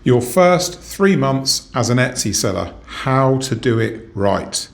Your first 3 months as an Etsy seller, how to do it right.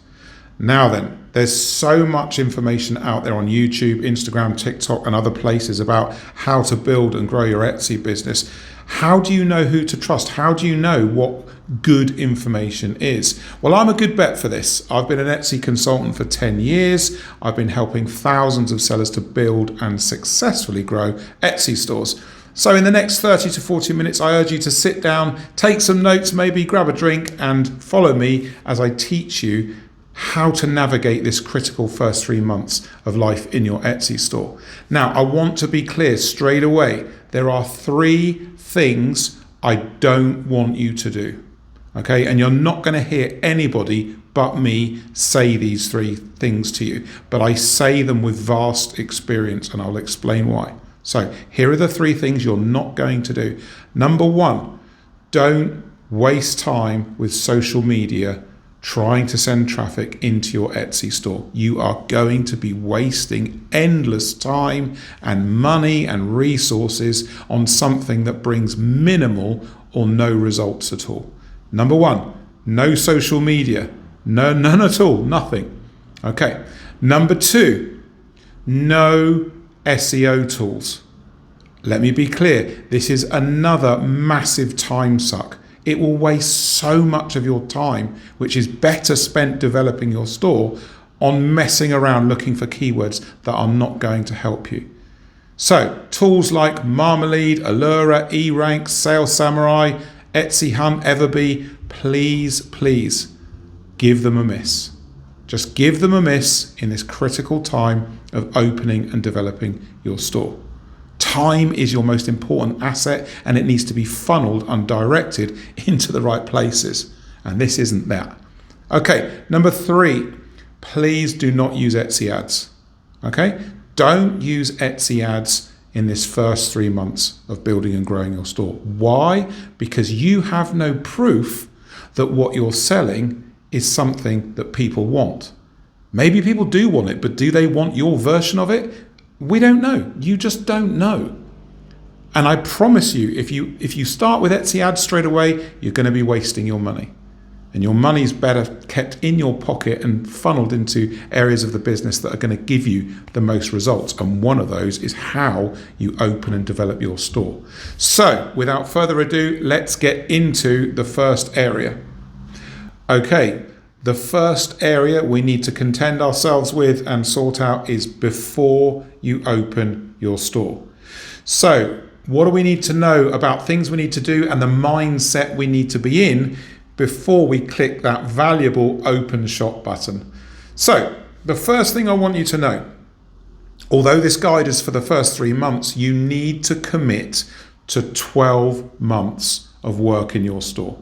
Now then, there's so much information out there on YouTube, Instagram, TikTok, and other places about how to build and grow your Etsy business. How do you know who to trust? How do you know what good information is? Well, I'm a good bet for this. I've been an Etsy consultant for 10 years. I've been helping thousands of sellers to build and successfully grow Etsy stores. So in the next 30 to 40 minutes, I urge you to sit down, take some notes, maybe grab a drink, and follow me as I teach you how to navigate this critical first 3 months of life in your Etsy store. Now, I want to be clear straight away. There are 3 things I don't want you to do. Okay, and you're not going to hear anybody but me say these 3 things to you, but I say them with vast experience, and I'll explain why. So here are the 3 things you're not going to do. Number 1, don't waste time with social media trying to send traffic into your Etsy store. You are going to be wasting endless time and money and resources on something that brings minimal or no results at all. Number 1, no social media. No, none at all, nothing. Okay. Number 2, no SEO tools. Let me be clear, this is another massive time suck. It will waste so much of your time, which is better spent developing your store, on messing around looking for keywords that are not going to help you. So tools like Marmalade, Allura, eRank, Sales Samurai, Etsy Hunt, Everbee, please give them a miss. Just give them a miss in this critical time of opening and developing your store. Time is your most important asset, and it needs to be funneled and directed into the right places. And this isn't that. Okay, number 3, please do not use Etsy ads. Okay, don't use Etsy ads in this first 3 months of building and growing your store. Why? Because you have no proof that what you're selling is something that people want. Maybe people do want it, but do they want your version of it? We don't know. You just don't know. And I promise you, if you start with Etsy ads straight away, you're going to be wasting your money. And your money's better kept in your pocket and funneled into areas of the business that are going to give you the most results. And one of those is how you open and develop your store. So without further ado, let's get into the first area. Okay. The first area we need to contend ourselves with and sort out is before you open your store. So what do we need to know about things we need to do and the mindset we need to be in before we click that valuable open shop button? So the first thing I want you to know, although this guide is for the first 3 months, you need to commit to 12 months of work in your store.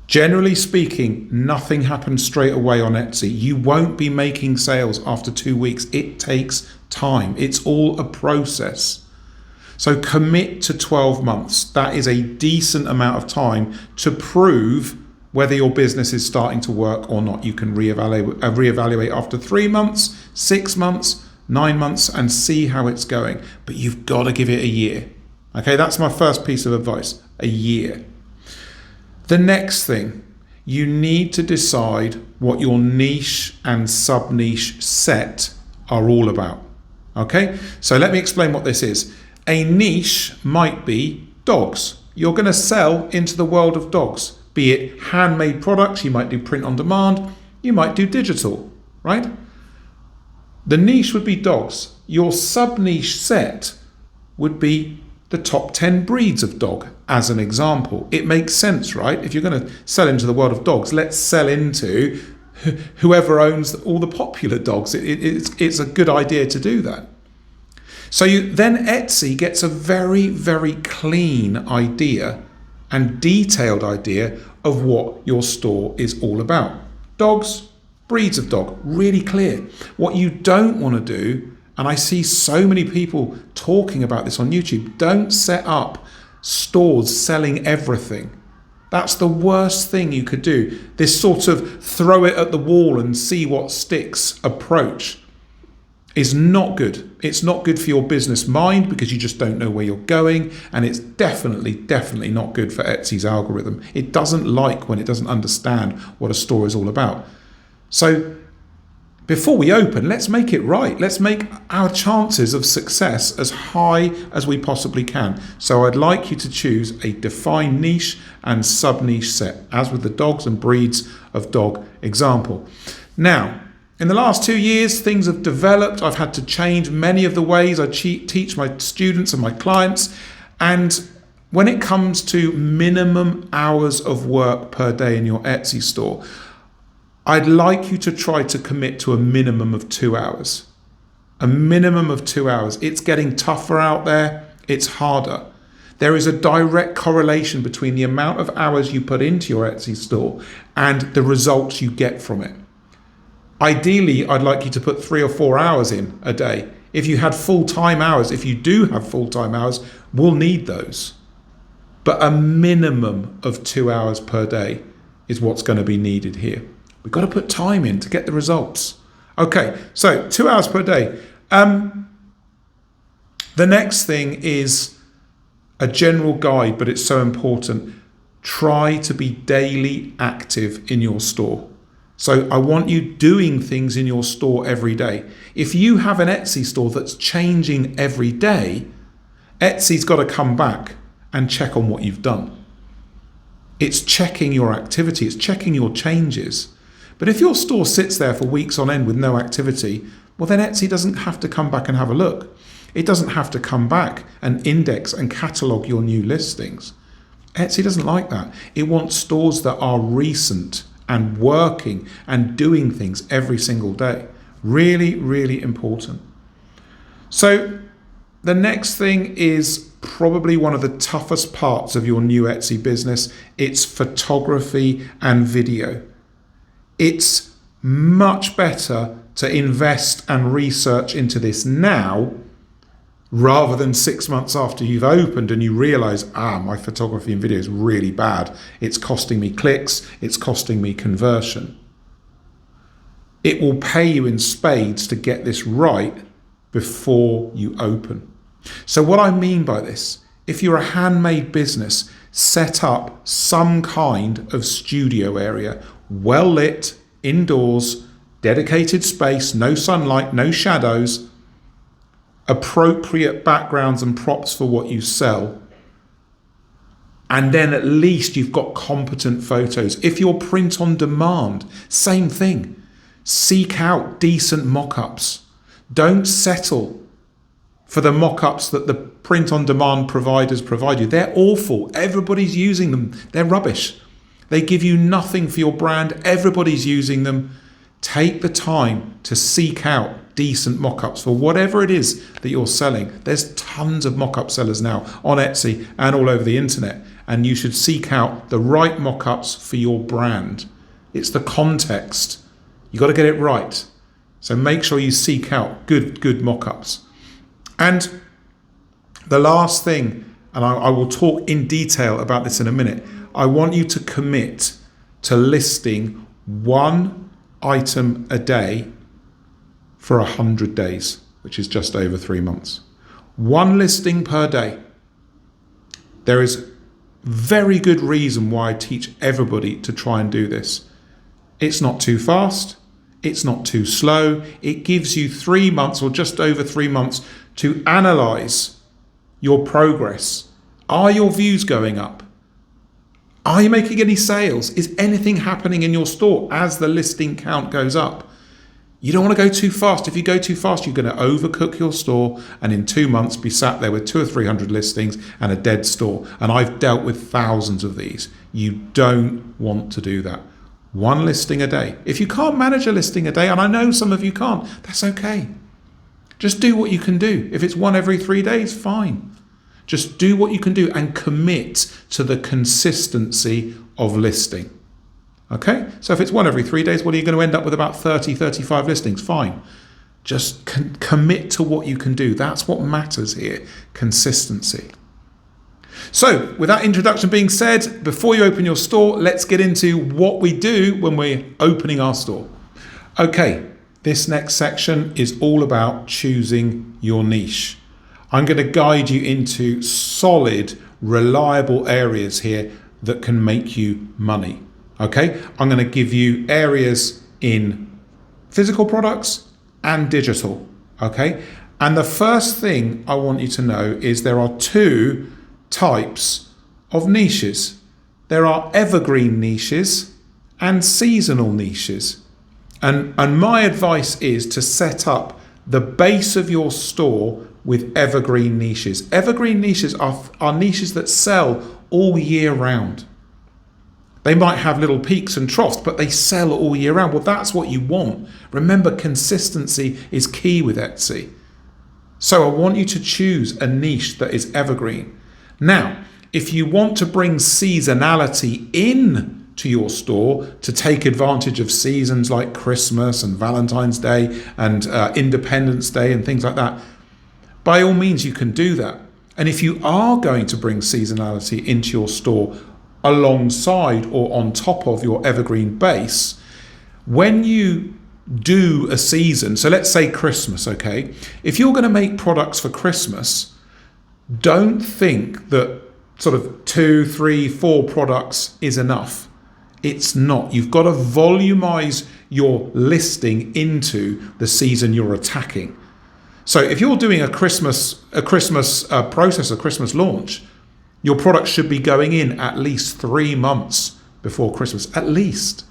Generally speaking, nothing happens straight away on Etsy. You won't be making sales after 2 weeks. It takes time. It's all a process. So commit to 12 months. That is a decent amount of time to prove whether your business is starting to work or not. You can reevaluate after 3 months, 6 months, 9 months, and see how it's going. But you've got to give it a year. Okay, that's my first piece of advice, a year. The next thing, you need to decide what your niche and sub-niche set are all about. Okay, so let me explain what this is. A niche might be dogs. You're going to sell into the world of dogs, be it handmade products, you might do print on demand, you might do digital, right? The niche would be dogs. Your sub-niche set would be the top 10 breeds of dog, as an example. It makes sense, right? If you're going to sell into the world of dogs, let's sell into whoever owns all the popular dogs. It's a good idea to do that. So then Etsy gets a very, very clean idea and detailed idea of what your store is all about. Dogs, breeds of dog, really clear. What you don't want to do, and I see so many people talking about this on YouTube, don't set up stores selling everything. That's the worst thing you could do. This sort of throw it at the wall and see what sticks approach. is not good. It's not good for your business mind because you just don't know where you're going. And it's definitely not good for Etsy's algorithm. It doesn't like when it doesn't understand what a store is all about. So before we open, let's make it right. Let's make our chances of success as high as we possibly can. So I'd like you to choose a defined niche and sub-niche set, as with the dogs and breeds of dog example. Now, in the last 2 years, things have developed. I've had to change many of the ways I teach my students and my clients. And when it comes to minimum hours of work per day in your Etsy store, I'd like you to try to commit to a minimum of 2 hours. A minimum of 2 hours. It's getting tougher out there. It's harder. There is a direct correlation between the amount of hours you put into your Etsy store and the results you get from it. Ideally, I'd like you to put 3 or 4 hours in a day. If you had full-time hours, if you do have full-time hours, we'll need those. But a minimum of 2 hours per day is what's going to be needed here. We've got to put time in to get the results. Okay, so 2 hours per day. The next thing is a general guide, but it's so important. Try to be daily active in your store. So I want you doing things in your store every day. If you have an Etsy store that's changing every day, Etsy's got to come back and check on what you've done. It's checking your activity, it's checking your changes. But if your store sits there for weeks on end with no activity, well then Etsy doesn't have to come back and have a look. It doesn't have to come back and index and catalog your new listings. Etsy doesn't like that. It wants stores that are recent and working and doing things every single day. Really important. So the next thing is probably one of the toughest parts of your new Etsy business. It's photography and video. It's much better to invest and research into this now rather than 6 months after you've opened and you realize, my photography and video is really bad. It's costing me clicks, it's costing me conversion. It will pay you in spades to get this right before you open. So what I mean by this, if you're a handmade business, set up some kind of studio area, well lit, indoors, dedicated space, no sunlight, no shadows, appropriate backgrounds and props for what you sell. And then at least you've got competent photos. If you're print on demand, same thing. Seek out decent mock-ups. Don't settle for the mock-ups that the print on demand providers provide you. They're awful. Everybody's using them. They're rubbish. They give you nothing for your brand. Everybody's using them. Take the time to seek out decent mock-ups for whatever it is that you're selling. There's tons of mock-up sellers now on Etsy and all over the internet, and you should seek out the right mock-ups for your brand. It's the context. You got to get it right. So make sure you seek out good mock-ups. And the last thing, and I will talk in detail about this in a minute, I want you to commit to listing one item a day for 100 days, which is just over 3 months. One listing per day. There is very good reason why I teach everybody to try and do this. It's not too fast. It's not too slow. It gives you 3 months or just over 3 months to analyze your progress. Are your views going up? Are you making any sales? Is anything happening in your store as the listing count goes up? You don't want to go too fast. If you go too fast, you're going to overcook your store and in 2 months be sat there with 200 or 300 listings and a dead store. And I've dealt with thousands of these. You don't want to do that. One listing a day. If you can't manage a listing a day, and I know some of you can't, that's okay. Just do what you can do. If it's one every 3 days, fine. Just do what you can do and commit to the consistency of listing. Okay, so if it's one every 3 days, well, you're going to end up with about 30, 35 listings. Fine. Just commit to what you can do. That's what matters here, consistency. So with that introduction being said, before you open your store, let's get into what we do when we're opening our store. Okay, This next section is all about choosing your niche. I'm going to guide you into solid, reliable areas here that can make you money. Okay, I'm going to give you areas in physical products and digital. Okay, and the first thing I want you to know is there are two types of niches. There are evergreen niches and seasonal niches. And my advice is to set up the base of your store with evergreen niches. Evergreen niches are niches that sell all year round. They might have little peaks and troughs, but they sell all year round. Well, that's what you want. Remember, consistency is key with Etsy. So I want you to choose a niche that is evergreen. Now, if you want to bring seasonality in to your store to take advantage of seasons like Christmas and Valentine's Day and Independence Day and things like that, by all means you can do that. And if you are going to bring seasonality into your store alongside or on top of your evergreen base, when you do a season, so let's say Christmas, okay, if you're going to make products for Christmas, don't think that sort of 2, 3, 4 products is enough. It's not. You've got to volumize your listing into the season you're attacking. So if you're doing a Christmas process, a Christmas launch, your product should be going in at least 3 months before Christmas, at least.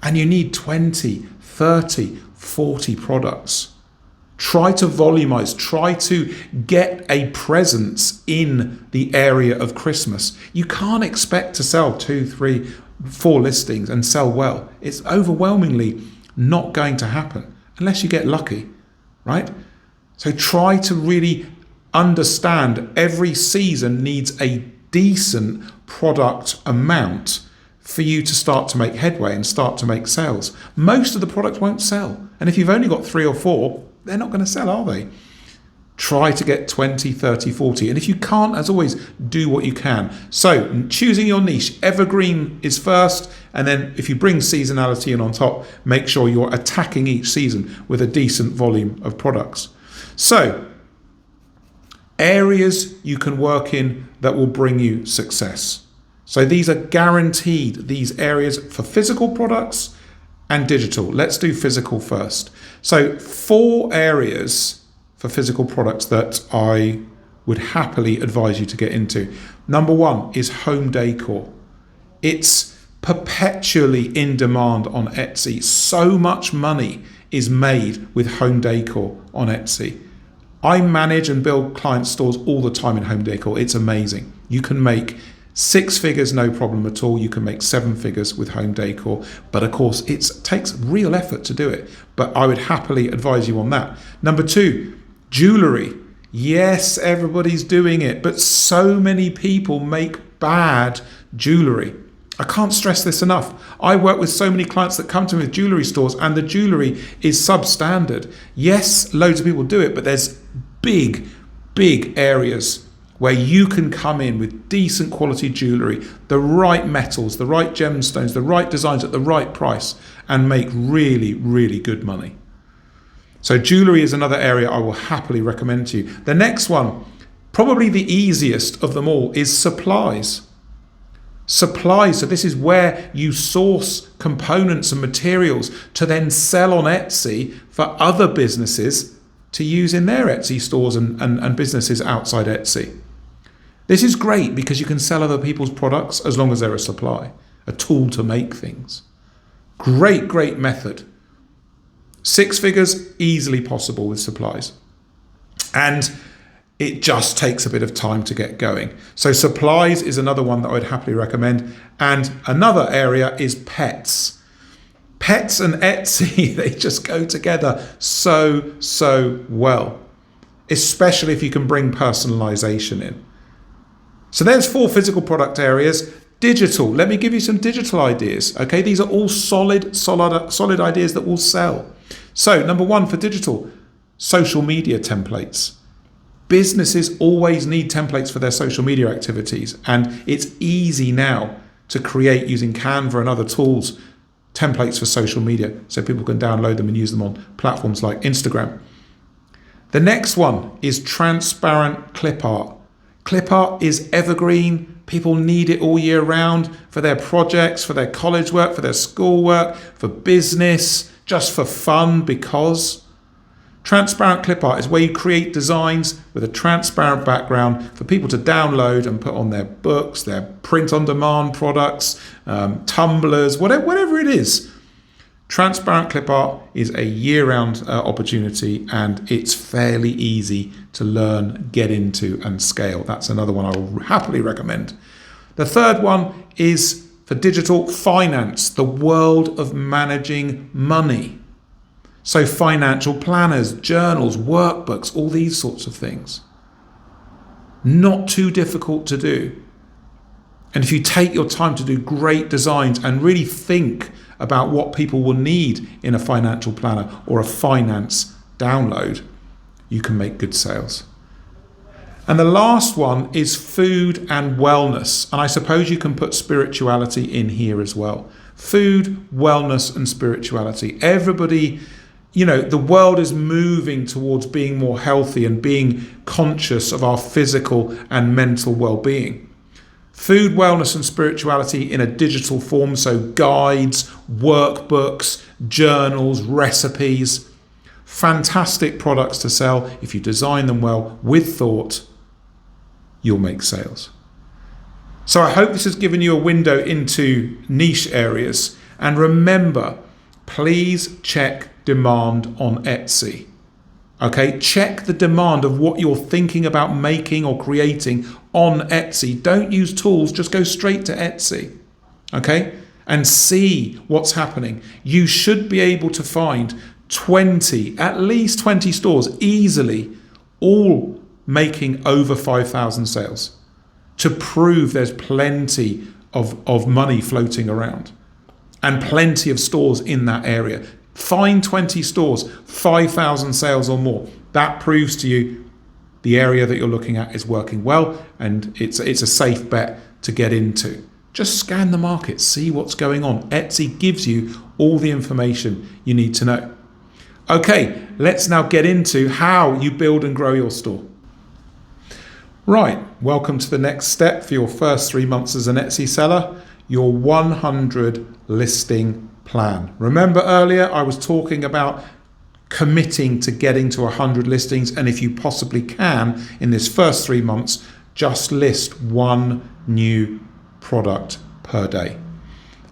And you need 20, 30, 40 products. Try to volumize, try to get a presence in the area of Christmas. You can't expect to sell 2, 3, 4 listings and sell well. It's overwhelmingly not going to happen unless you get lucky, right? So try to really understand every season needs a decent product amount for you to start to make headway and start to make sales. Most of the products won't sell. And if you've only got 3 or 4, they're not going to sell, are they? Try to get 20, 30, 40. And if you can't, as always, do what you can. So choosing your niche, evergreen is first. And then if you bring seasonality in on top, make sure you're attacking each season with a decent volume of products. So areas you can work in that will bring you success. So these are guaranteed, these areas for physical products and digital. Let's do physical first. So 4 areas for physical products that I would happily advise you to get into. Number 1 is home decor. It's perpetually in demand on Etsy. So much money is made with home decor on Etsy. I manage and build client stores all the time in home decor. It's amazing. You can make 6 figures, no problem at all. You can make 7 figures with home decor. But of course, it takes real effort to do it. But I would happily advise you on that. Number 2, jewelry. Yes, everybody's doing it, but so many people make bad jewelry. I can't stress this enough. I work with so many clients that come to me with jewelry stores and the jewelry is substandard. Yes, loads of people do it, but there's big areas where you can come in with decent quality jewelry, the right metals, the right gemstones, the right designs at the right price, and make really, really good money. So jewelry is another area I will happily recommend to you. The next one, probably the easiest of them all, is supplies. Supplies, so this is where you source components and materials to then sell on Etsy for other businesses to use in their Etsy stores and businesses outside Etsy. This is great because you can sell other people's products as long as they're a supply, a tool to make things. Great method. 6 figures, easily possible with supplies. And it just takes a bit of time to get going. So supplies is another one that I would happily recommend. And another area is pets. Pets and Etsy, they just go together so well, especially if you can bring personalization in. So there's 4 physical product areas. Digital, let me give you some digital ideas. Okay, these are all solid ideas that will sell. So number 1 for digital, social media templates. Businesses always need templates for their social media activities, and it's easy now to create using Canva and other tools templates for social media so people can download them and use them on platforms like Instagram. The next one is transparent clip art. Clip art is evergreen. People need it all year round for their projects, for their college work, for their school work, for business, just for fun, because transparent clip art is where you create designs with a transparent background for people to download and put on their books, their print-on-demand products, tumblers, whatever it is. Transparent clip art is a year-round opportunity, and it's fairly easy to learn, get into, and scale. That's another one I will happily recommend. The third one is for digital finance, the world of managing money. So financial planners, journals, workbooks, all these sorts of things. Not too difficult to do. And if you take your time to do great designs and really think about what people will need in a financial planner or a finance download, you can make good sales. And the last one is food and wellness. And I suppose you can put spirituality in here as well. Food, wellness, and spirituality. Everybody, the world is moving towards being more healthy and being conscious of our physical and mental well-being. Food, wellness, and spirituality in a digital form, so guides, workbooks, journals, recipes. Fantastic products to sell. If you design them well with thought, you'll make sales. So I hope this has given you a window into niche areas. And remember, please check demand on Etsy. Okay, check the demand of what you're thinking about making or creating on Etsy. Don't use tools, just go straight to Etsy. Okay, and see what's happening. You should be able to find at least 20 stores easily, all making over 5,000 sales, to prove there's plenty of money floating around and plenty of stores in that area. Find 20 stores, 5,000 sales or more. That proves to you the area that you're looking at is working well, and it's a safe bet to get into. Just scan the market, see what's going on. Etsy gives you all the information you need to know. Okay, let's now get into how you build and grow your store. Right, welcome to the next step for your first 3 months as an Etsy seller, your 100 listing plan. Remember earlier I was talking about committing to getting to 100 listings, and if you possibly can, in this first 3 months, just list one new product per day.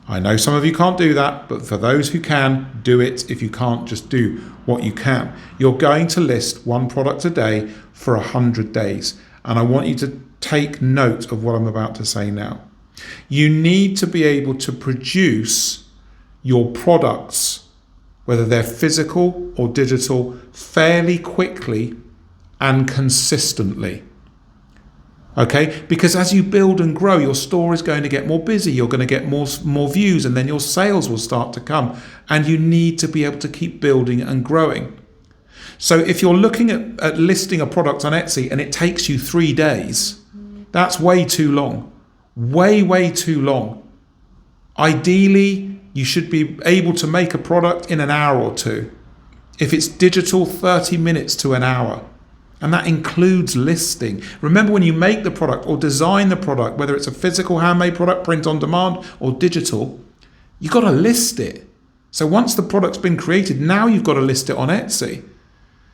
I know some of you can't do that, but for those who can, do it. If you can't, just do what you can. You're going to list one product a day for 100 days. And I want you to take note of what I'm about to say now. You need to be able to produce your products, whether they're physical or digital, fairly quickly and consistently. Okay, because as you build and grow, your store is going to get more busy, you're going to get more views, and then your sales will start to come, and you need to be able to keep building and growing. So if you're looking at listing a product on Etsy and it takes you 3 days, that's way too long. Way too long. Ideally, you should be able to make a product in an hour or two. If it's digital, 30 minutes to an hour. And that includes listing. Remember, when you make the product or design the product, whether it's a physical handmade product, print on demand, or digital, you've got to list it. So once the product's been created, now you've got to list it on Etsy.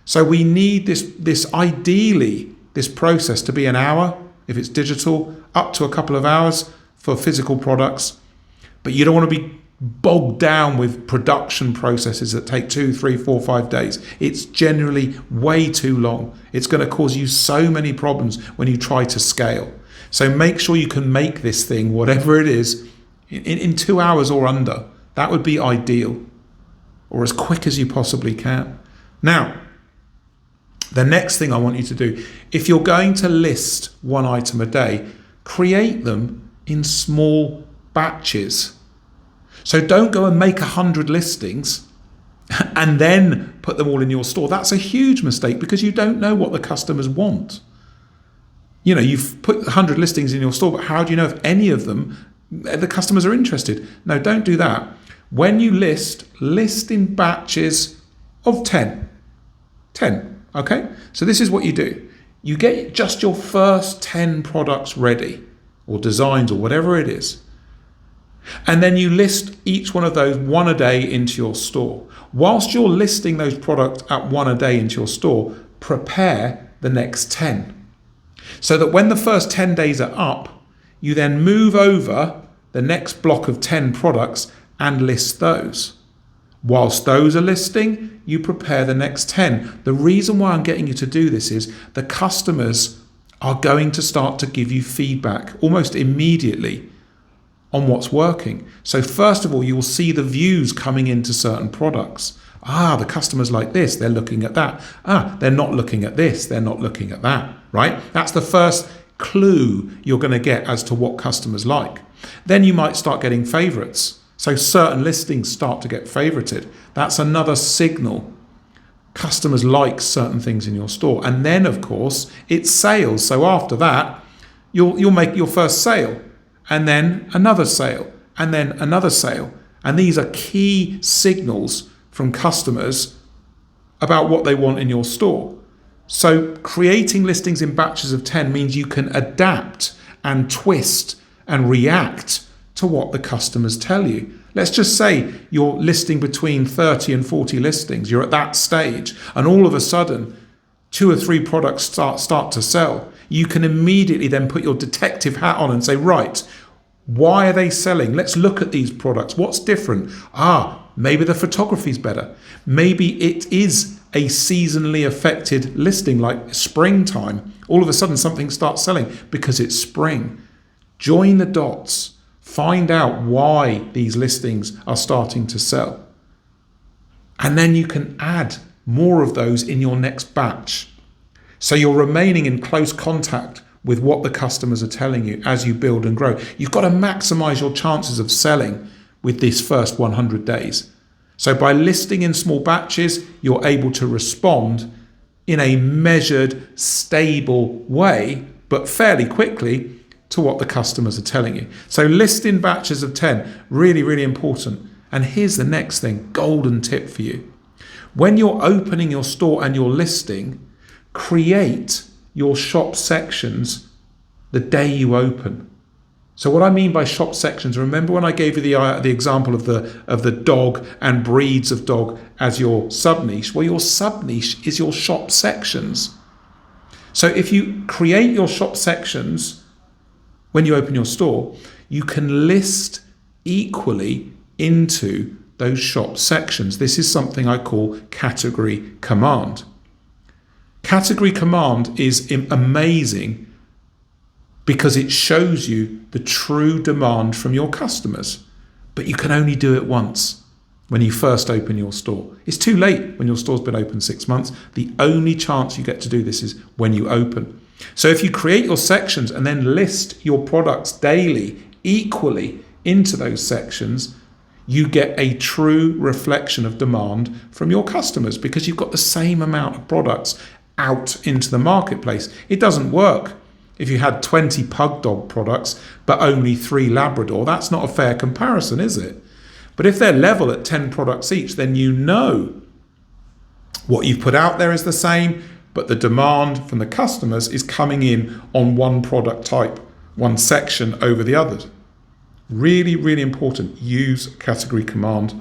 So we need this process to be an hour if it's digital, up to a couple of hours for physical products. But you don't want to be bogged down with production processes that take 2, 3, 4, 5 days. It's generally way too long. It's going to cause you so many problems when you try to scale. So make sure you can make this thing, whatever it is, in 2 hours or under. That would be ideal, or as quick as you possibly can. Now, the next thing I want you to do, if you're going to list one item a day, create them in small batches. So don't go and make 100 listings and then put them all in your store. That's a huge mistake because you don't know what the customers want. You've put 100 listings in your store, but how do you know if any of them, the customers are interested? No, don't do that. When you list in batches of 10. 10, okay? So this is what you do. You get just your first 10 products ready, or designs, or whatever it is. And then you list each one of those one a day into your store. Whilst you're listing those products at one a day into your store, prepare the next 10. So that when the first 10 days are up, you then move over the next block of 10 products and list those. Whilst those are listing, you prepare the next 10. The reason why I'm getting you to do this is the customers are going to start to give you feedback almost immediately on what's working. So first of all, you will see the views coming into certain products. The customers like this, they're looking at that. They're not looking at this, they're not looking at that, right? That's the first clue you're going to get as to what customers like. Then you might start getting favorites. So certain listings start to get favorited. That's another signal. Customers like certain things in your store. And then, of course, it's sales. So after that, you'll make your first sale, and then another sale, and then another sale. And these are key signals from customers about what they want in your store. So creating listings in batches of 10 means you can adapt and twist and react to what the customers tell you. Let's just say you're listing between 30 and 40 listings. You're at that stage, and all of a sudden, 2 or 3 products start to sell. You can immediately then put your detective hat on and say, right, why are they selling? Let's look at these products. What's different? Maybe the photography's better. Maybe it is a seasonally affected listing like springtime. All of a sudden something starts selling because it's spring. Join the dots. Find out why these listings are starting to sell. And then you can add more of those in your next batch. So you're remaining in close contact with what the customers are telling you as you build and grow. You've got to maximize your chances of selling with this first 100 days. So by listing in small batches, you're able to respond in a measured, stable way, but fairly quickly, to what the customers are telling you. So list in batches of 10, really, really important. And here's the next thing, golden tip for you. When you're opening your store and you're listing, create your shop sections the day you open. So what I mean by shop sections, remember when I gave you the example of the dog and breeds of dog as your sub-niche? Well, your sub-niche is your shop sections. So if you create your shop sections when you open your store, you can list equally into those shop sections. This is something I call category command. Category command is amazing because it shows you the true demand from your customers. But you can only do it once when you first open your store. It's too late when your store's been open 6 months. The only chance you get to do this is when you open. So if you create your sections and then list your products daily equally into those sections, you get a true reflection of demand from your customers because you've got the same amount of products out into the marketplace. It doesn't work if you had 20 pug dog products but only 3 Labrador. That's not a fair comparison, is it? But if they're level at 10 products each, then you know what you've put out there is the same, but the demand from the customers is coming in on one product type, one section over the others. Really, really important. Use category command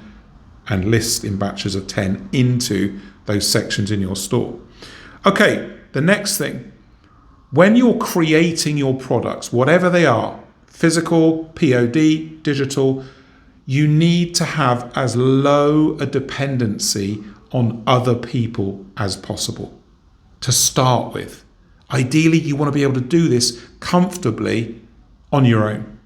and list in batches of 10 into those sections in your store. Okay, the next thing. When you're creating your products, whatever they are, physical, POD, digital, you need to have as low a dependency on other people as possible. To start with. Ideally, you want to be able to do this comfortably on your own.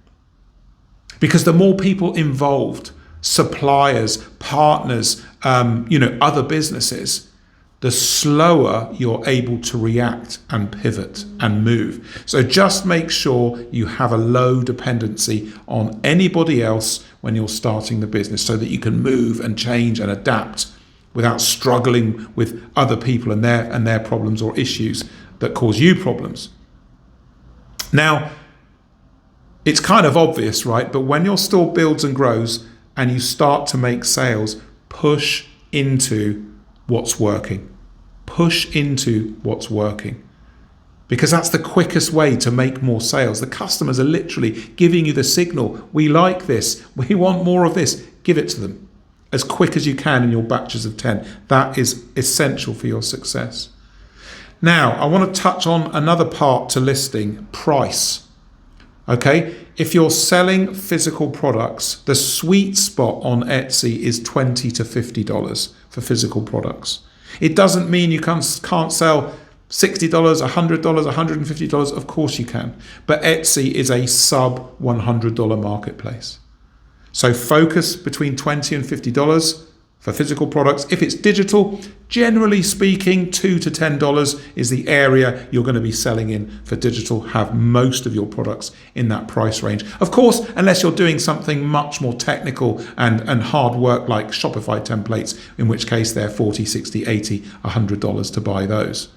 Because the more people involved, suppliers, partners, other businesses, the slower you're able to react and pivot and move. So just make sure you have a low dependency on anybody else when you're starting the business so that you can move and change and adapt without struggling with other people and their problems or issues that cause you problems. Now, it's kind of obvious, right? But when your store builds and grows, and you start to make sales, push into what's working. Push into what's working. Because that's the quickest way to make more sales. The customers are literally giving you the signal. We like this. We want more of this. Give it to them as quick as you can in your batches of 10. That is essential for your success. Now, I want to touch on another part to listing, price. Okay, if you're selling physical products, the sweet spot on Etsy is $20 to $50 for physical products. It doesn't mean you can't sell $60, $100, $150. Of course you can. But Etsy is a sub $100 marketplace. So focus between $20 and $50 for physical products. If it's digital, generally speaking, $2 to $10 is the area you're going to be selling in for digital. Have most of your products in that price range. Of course, unless you're doing something much more technical and hard work like Shopify templates, in which case they're $40, $60, $80, $100 to buy those.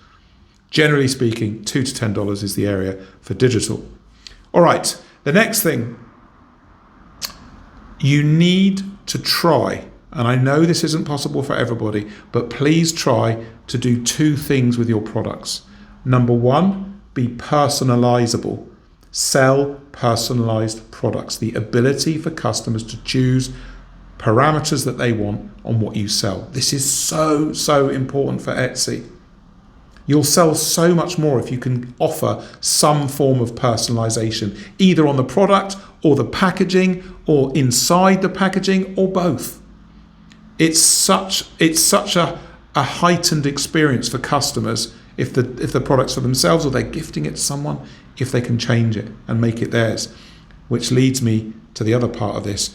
Generally speaking, $2 to $10 is the area for digital. All right, the next thing, you need to try, and I know this isn't possible for everybody, but please try to do two things with your products. Number one, be personalizable. Sell personalized products. The ability for customers to choose parameters that they want on what you sell. This is so, so important for Etsy. You'll sell so much more if you can offer some form of personalization, either on the product or the packaging or inside the packaging or both. It's such a heightened experience for customers if the product's for themselves or they're gifting it to someone, if they can change it and make it theirs. Which leads me to the other part of this.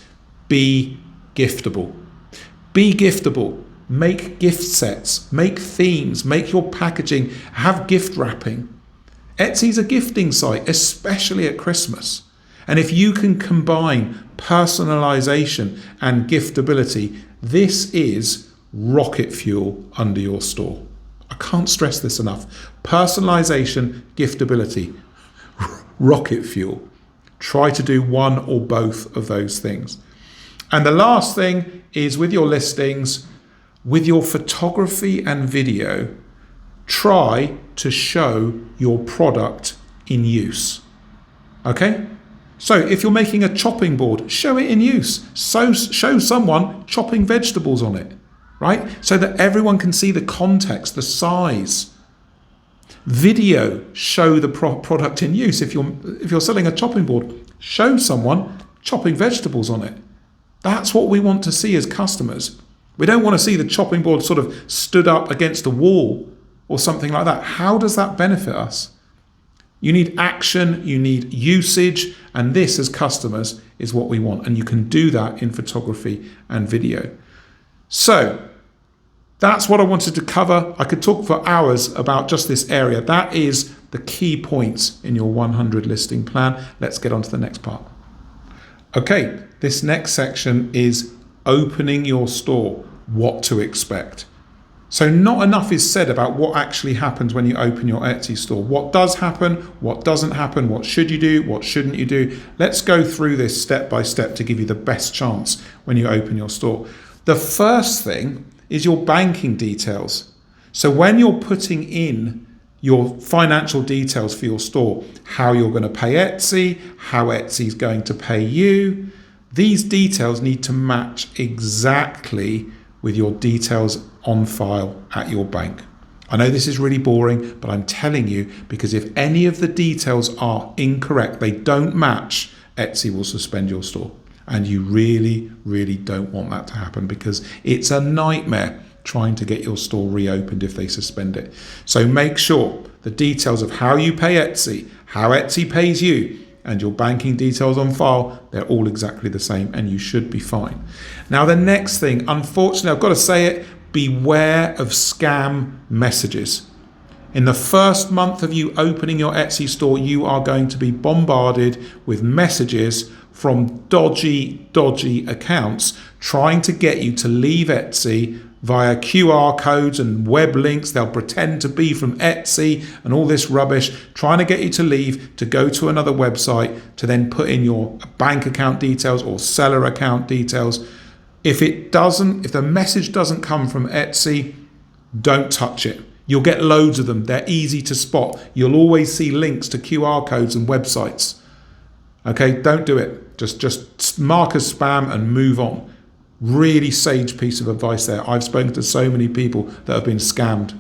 Be giftable. Be giftable. Make gift sets, make themes, make your packaging, have gift wrapping. Etsy's a gifting site, especially at Christmas. And if you can combine personalization and giftability, this is rocket fuel under your store. I can't stress this enough. Personalization, giftability, rocket fuel. Try to do one or both of those things. And the last thing is with your listings, with your photography and video, try to show your product in use. Okay? So if you're making a chopping board, show it in use. So show someone chopping vegetables on it, right? So that everyone can see the context, the size. Video, show the product in use. If you're selling a chopping board, show someone chopping vegetables on it. That's what we want to see as customers. We don't want to see the chopping board sort of stood up against a wall or something like that. How does that benefit us? You need action, you need usage, and this as customers is what we want. And you can do that in photography and video. So that's what I wanted to cover. I could talk for hours about just this area. That is the key points in your 100 listing plan. Let's get on to the next part. Okay, this next section is opening your store, what to expect. So not enough is said about what actually happens when you open your Etsy store. What does happen, what doesn't happen, what should you do, what shouldn't you do. Let's go through this step by step to give you the best chance when you open your store. The first thing is your banking details. So when you're putting in your financial details for your store, how you're going to pay Etsy, how Etsy's going to pay you, these details need to match exactly with your details on file at your bank. I know this is really boring, but I'm telling you because if any of the details are incorrect, they don't match, Etsy will suspend your store. And you really, really don't want that to happen because it's a nightmare trying to get your store reopened if they suspend it. So make sure the details of how you pay Etsy, how Etsy pays you, and your banking details on file, they're all exactly the same and you should be fine. Now the next thing, unfortunately, I've got to say it, beware of scam messages. In the first month of you opening your Etsy store, you are going to be bombarded with messages from dodgy accounts trying to get you to leave Etsy, via QR codes and web links. They'll pretend to be from Etsy and all this rubbish, trying to get you to leave, to go to another website, to then put in your bank account details or seller account details. If the message doesn't come from Etsy, don't touch it. You'll get loads of them. They're easy to spot. You'll always see links to QR codes and websites. Okay, don't do it. Just mark as spam and move on. Really sage piece of advice there. I've spoken to so many people that have been scammed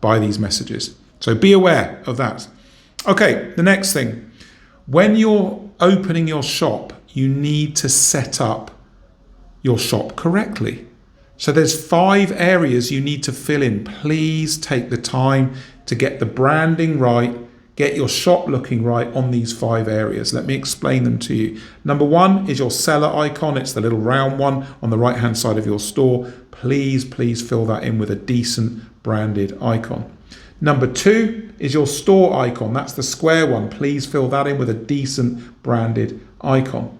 by these messages. So be aware of that. Okay, the next thing. When you're opening your shop, you need to set up your shop correctly. So there's 5 areas you need to fill in. Please take the time to get the branding right, get your shop looking right on these 5 areas. Let me explain them to you. Number 1 is your seller icon. It's the little round one on the right-hand side of your store. Please fill that in with a decent branded icon. Number 2 is your store icon. That's the square one. Please fill that in with a decent branded icon.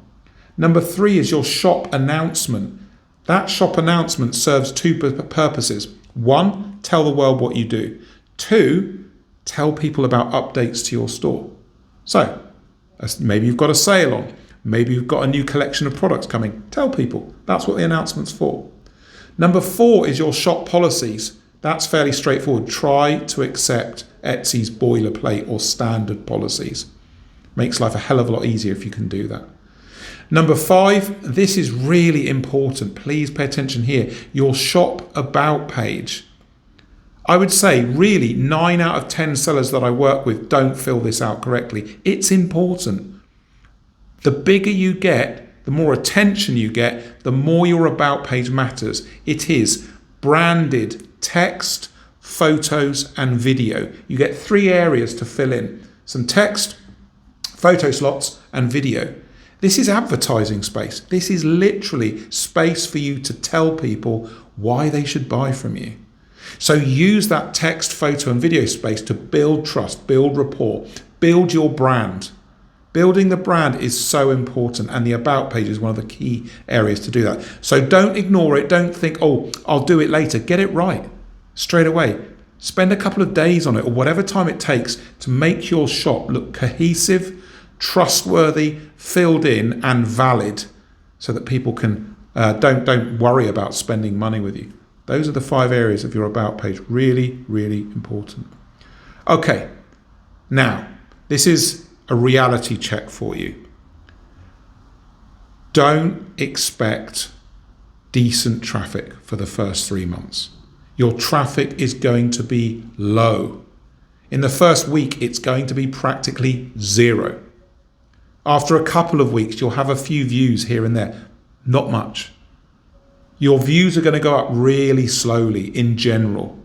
Number 3 is your shop announcement. That shop announcement serves 2 purposes. 1, tell the world what you do. 2, tell people about updates to your store. So maybe you've got a sale on, maybe you've got a new collection of products coming. Tell people. That's what the announcement's for. Number 4 is your shop policies. That's fairly straightforward. Try to accept Etsy's boilerplate or standard policies. Makes life a hell of a lot easier if you can do that. Number 5, this is really important. Please pay attention here. Your shop about page. I would say really 9 out of 10 sellers that I work with don't fill this out correctly. It's important. The bigger you get, the more attention you get, the more your about page matters. It is branded text, photos, and video. You get 3 areas to fill in. Some text, photo slots, and video. This is advertising space. This is literally space for you to tell people why they should buy from you. So use that text, photo, and video space to build trust, build rapport, build your brand. Building the brand is so important, and the about page is one of the key areas to do that. So don't ignore it. Don't think, oh, I'll do it later. Get it right straight away. Spend a couple of days on it, or whatever time it takes to make your shop look cohesive, trustworthy, filled in, and valid, so that people can don't worry about spending money with you. Those are the 5 areas of your about page. Really, really important. Okay, now this is a reality check for you. Don't expect decent traffic for the first 3 months. Your traffic is going to be low. In the first week, it's going to be practically 0. After a couple of weeks, you'll have a few views here and there. Not much. Your views are going to go up really slowly in general.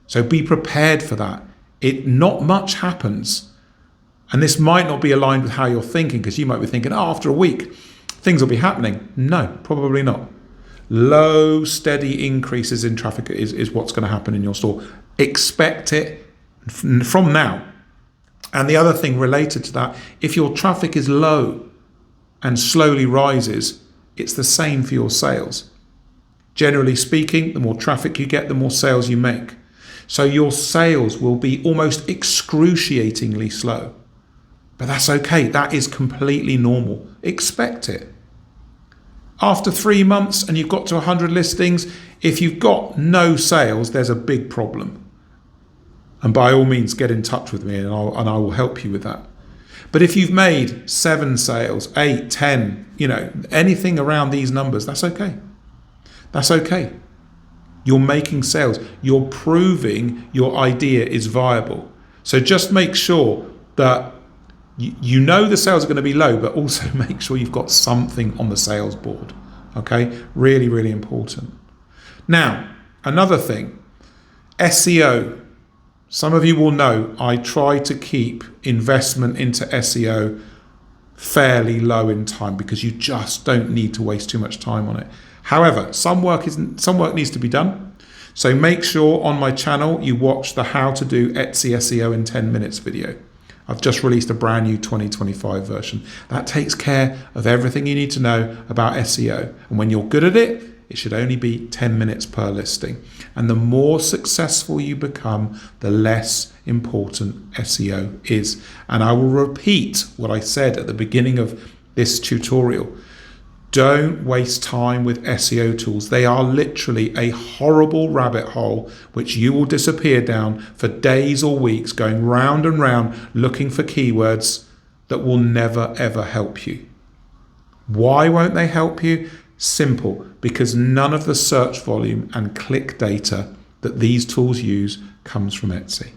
So be prepared for that. Not much happens. And this might not be aligned with how you're thinking, because you might be thinking, oh, after a week, things will be happening. No, probably not. Low, steady increases in traffic is what's going to happen in your store. Expect it from now. And the other thing related to that, if your traffic is low and slowly rises, it's the same for your sales. Generally speaking, the more traffic you get, the more sales you make. So your sales will be almost excruciatingly slow. But that's okay. That is completely normal. Expect it. After 3 months and you've got to 100 listings, if you've got no sales, there's a big problem. And by all means, get in touch with me and I will help you with that. But if you've made 7 sales, 8, 10, anything around these numbers, that's okay. That's okay. You're making sales. You're proving your idea is viable. So just make sure that you know the sales are going to be low, but also make sure you've got something on the sales board. Okay? Really, really important. Now, another thing, SEO. Some of you will know I try to keep investment into SEO fairly low in time, because you just don't need to waste too much time on it. However, some work needs to be done. So make sure on my channel you watch the How to Do Etsy SEO in 10 Minutes video. I've just released a brand new 2025 version. That takes care of everything you need to know about SEO. And when you're good at it, it should only be 10 minutes per listing. And the more successful you become, the less important SEO is. And I will repeat what I said at the beginning of this tutorial. Don't waste time with SEO tools. They are literally a horrible rabbit hole which you will disappear down for days or weeks, going round and round looking for keywords that will never ever help you. Why won't they help you? Simple, because none of the search volume and click data that these tools use comes from Etsy.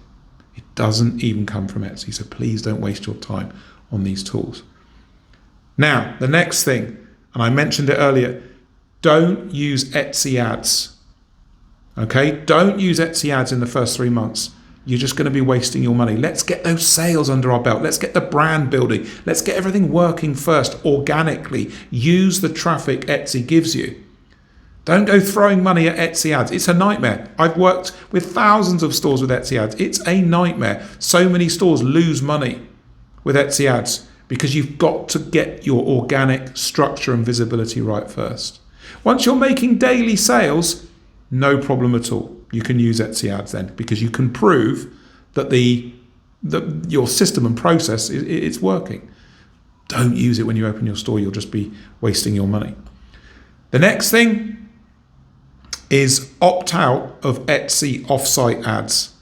It doesn't even come from Etsy, so please don't waste your time on these tools. Now, the next thing, and I mentioned it earlier, don't use Etsy ads. Okay, don't use Etsy ads in the first 3 months. You're just going to be wasting your money. Let's get those sales under our belt. Let's get the brand building. Let's get everything working first organically. Use the traffic Etsy gives you. Don't go throwing money at Etsy ads. It's a nightmare. I've worked with thousands of stores with Etsy ads. It's a nightmare. So many stores lose money with Etsy ads because you've got to get your organic structure and visibility right first. Once you're making daily sales, no problem at all. You can use Etsy ads then because you can prove that your system and process it's working. Don't use it when you open your store. You'll just be wasting your money. The next thing is opt out of Etsy offsite ads.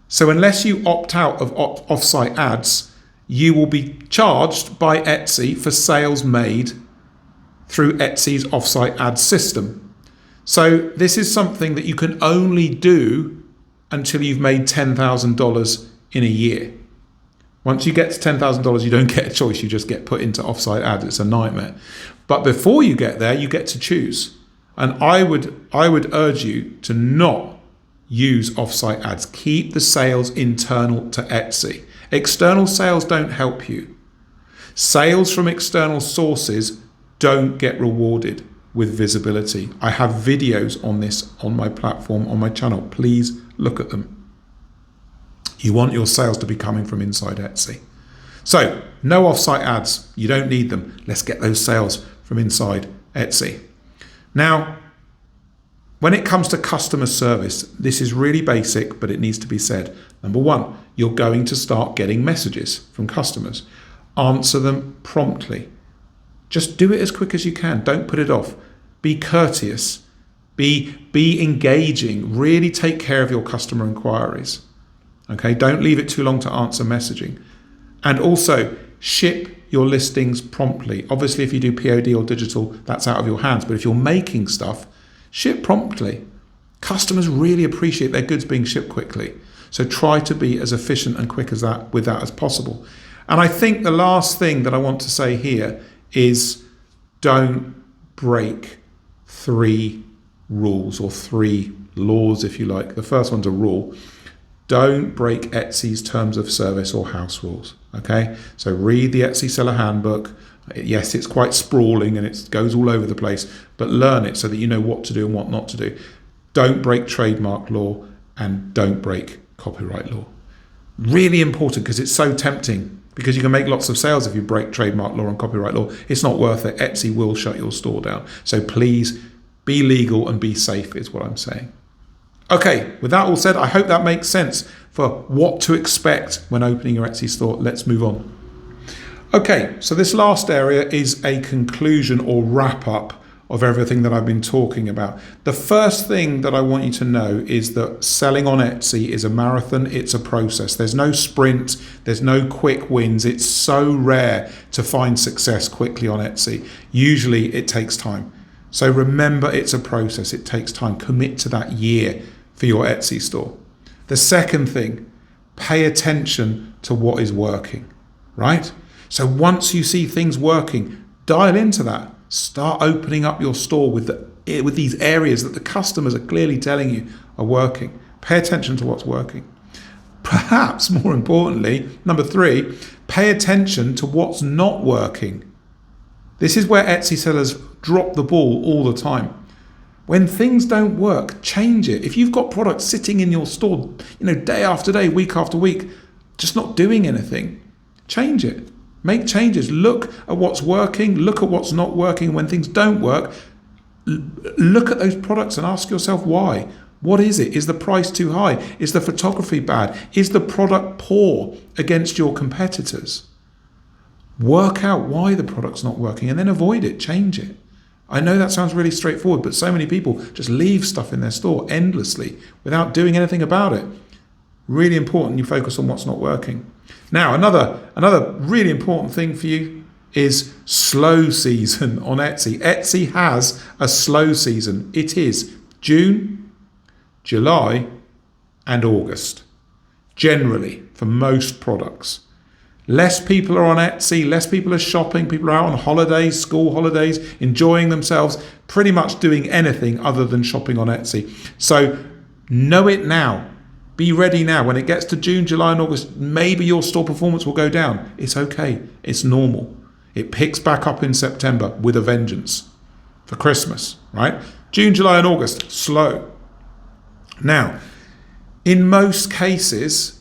So unless you opt out of offsite ads, you will be charged by Etsy for sales made through Etsy's offsite ads system. So this is something that you can only do until you've made $10,000 in a year. Once you get to $10,000, you don't get a choice. You just get put into offsite ads. It's a nightmare. But before you get there, you get to choose. And I would urge you to not use offsite ads. Keep the sales internal to Etsy. External sales don't help you. Sales from external sources don't get rewarded with visibility. I have videos on this on my platform, on my channel. Please look at them. You want your sales to be coming from inside Etsy. So no offsite ads. You don't need them. Let's get those sales from inside Etsy. Now, when it comes to customer service, this is really basic, but it needs to be said. Number one, you're going to start getting messages from customers. Answer them promptly. Just do it as quick as you can. Don't put it off. Be courteous. Be engaging. Really take care of your customer inquiries. Okay, don't leave it too long to answer messaging. And also, ship your listings promptly. Obviously, if you do POD or digital, that's out of your hands. But if you're making stuff, ship promptly. Customers really appreciate their goods being shipped quickly. So try to be as efficient and quick with that as possible. And I think the last thing that I want to say here is don't break 3 rules or 3 laws, if you like. The first one's a rule. Don't break Etsy's terms of service or house rules. Okay, so read the Etsy Seller Handbook. Yes, it's quite sprawling and it goes all over the place, but learn it so that you know what to do and what not to do. Don't break trademark law and don't break copyright law. Really important because it's so tempting, because you can make lots of sales if you break trademark law and copyright law. It's not worth it. Etsy will shut your store down. So please be legal and be safe is what I'm saying. Okay, with that all said, I hope that makes sense for what to expect when opening your Etsy store. Let's move on. Okay, so this last area is a conclusion or wrap up of everything that I've been talking about. The first thing that I want you to know is that selling on Etsy is a marathon, it's a process. There's no sprint, there's no quick wins. It's so rare to find success quickly on Etsy. Usually it takes time. So remember, it's a process, it takes time. Commit to that year for your Etsy store. The second thing, pay attention to what is working, right? So once you see things working, dial into that. Start opening up your store with these areas that the customers are clearly telling you are working. Pay attention to what's working. Perhaps more importantly, number 3, pay attention to what's not working. This is where Etsy sellers drop the ball all the time. When things don't work, change it. If you've got products sitting in your store, day after day, week after week, just not doing anything, change it. Make changes. Look at what's working. Look at what's not working. When things don't work, Look at those products and ask yourself why. What is it? Is the price too high? Is the photography bad? Is the product poor against your competitors? Work out why the product's not working and then avoid it, change it. I know that sounds really straightforward, but so many people just leave stuff in their store endlessly without doing anything about it. Really important you focus on what's not working. Now, another really important thing for you is slow season on Etsy. Etsy has a slow season. It is June, July, and August, generally, for most products. Less people are on Etsy, less people are shopping, people are out on holidays, school holidays, enjoying themselves, pretty much doing anything other than shopping on Etsy. So know it now. Be ready now. When it gets to June, July, and August, maybe your store performance will go down. It's okay. It's normal. It picks back up in September with a vengeance for Christmas, right? June, July, and August, slow. Now, in most cases,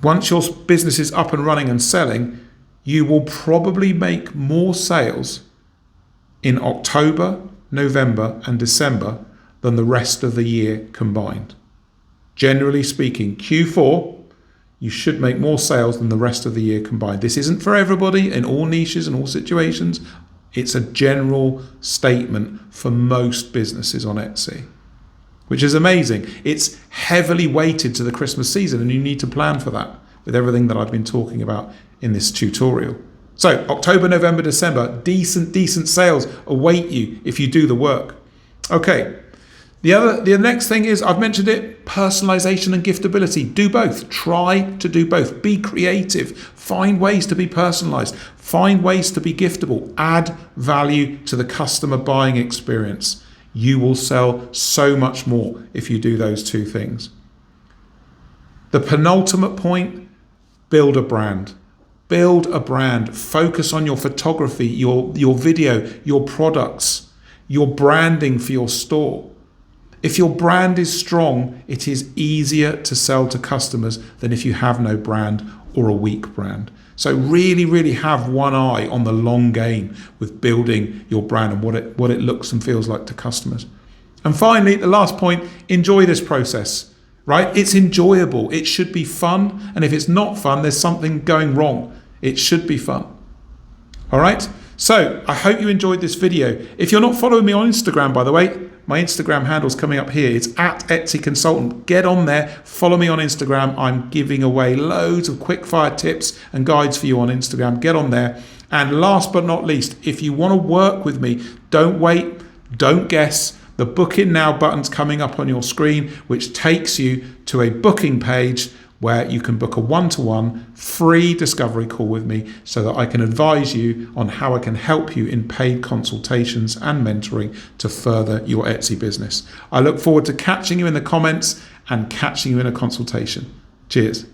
once your business is up and running and selling, you will probably make more sales in October, November, and December than the rest of the year combined. Generally speaking, Q4, you should make more sales than the rest of the year combined. This isn't for everybody in all niches and all situations. It's a general statement for most businesses on Etsy, which is amazing. It's heavily weighted to the Christmas season, and you need to plan for that with everything that I've been talking about in this tutorial. So October, November, December, decent sales await you if you do the work. Okay. The next thing is, I've mentioned it, personalization and giftability. Do both. Try to do both. Be creative. Find ways to be personalized. Find ways to be giftable. Add value to the customer buying experience. You will sell so much more if you do those two things. The penultimate point, build a brand. Build a brand. Focus on your photography, your video, your products, your branding for your store. If your brand is strong, it is easier to sell to customers than if you have no brand or a weak brand. So really have one eye on the long game with building your brand and what it looks and feels like to customers. And finally, the last point, enjoy this process, right? It's enjoyable. It should be fun. And if it's not fun, there's something going wrong. It should be fun. All right? So I hope you enjoyed this video. If you're not following me on Instagram, by the way, my Instagram handle's coming up here. It's @EtsyConsultant. Get on there. Follow me on Instagram. I'm giving away loads of quick fire tips and guides for you on Instagram. Get on there. And last but not least, if you want to work with me, don't wait, don't guess. The booking now button's coming up on your screen, which takes you to a booking page where you can book a one-to-one free discovery call with me so that I can advise you on how I can help you in paid consultations and mentoring to further your Etsy business. I look forward to catching you in the comments and catching you in a consultation. Cheers.